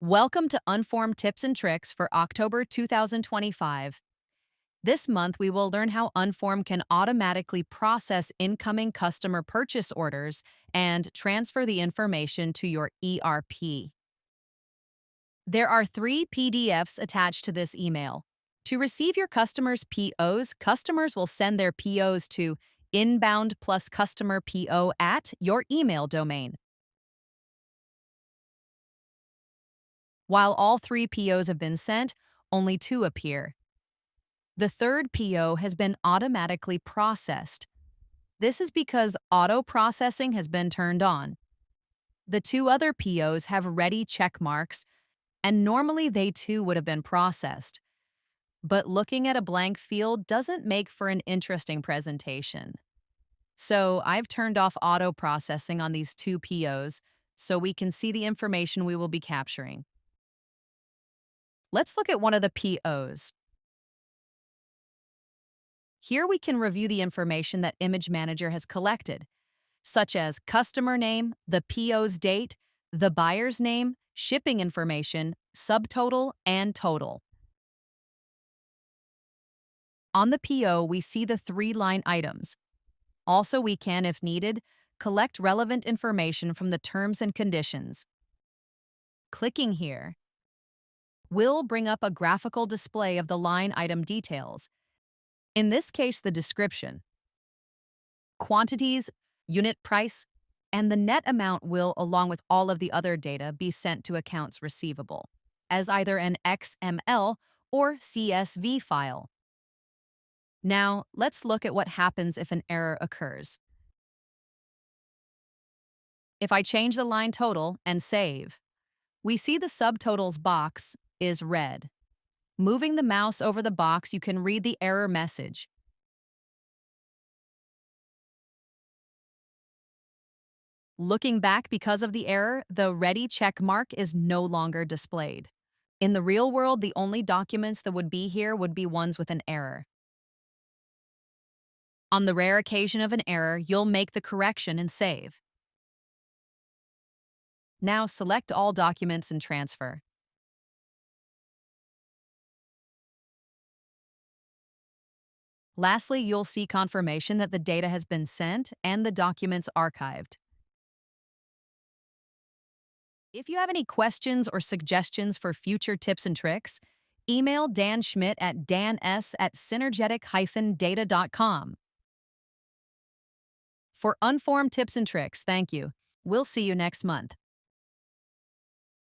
Welcome to UnForm Tips and Tricks for October 2025. This month, we will learn how UnForm can automatically process incoming customer purchase orders and transfer the information to your ERP. There are 3 PDFs attached to this email. To receive your customers' POs, customers will send their POs to inbound plus customer PO at your email domain. While all 3 POs have been sent, only 2 appear. The third PO has been automatically processed. This is because auto processing has been turned on. The 2 other POs have ready check marks, and normally they too would have been processed. But looking at a blank field doesn't make for an interesting presentation. So I've turned off auto processing on these 2 POs so we can see the information we will be capturing. Let's look at one of the POs. Here we can review the information that Image Manager has collected, such as customer name, the PO's date, the buyer's name, shipping information, subtotal, and total. On the PO, we see the 3 line items. Also, we can, if needed, collect relevant information from the terms and conditions. Clicking here will bring up a graphical display of the line item details. In this case, the description, quantities, unit price, and the net amount will, along with all of the other data, be sent to Accounts Receivable as either an XML or CSV file. Now, let's look at what happens if an error occurs. If I change the line total and save, we see the subtotals box is red. Moving the mouse over the box, you can read the error message. Looking back because of the error, the ready check mark is no longer displayed. In the real world, the only documents that would be here would be ones with an error. On the rare occasion of an error, you'll make the correction and save. Now select all documents and transfer. Lastly, you'll see confirmation that the data has been sent and the documents archived. If you have any questions or suggestions for future tips and tricks, email Dan Schmitt at dans@synergetic-data.com. For UnForm Tips and Tricks, thank you. We'll see you next month.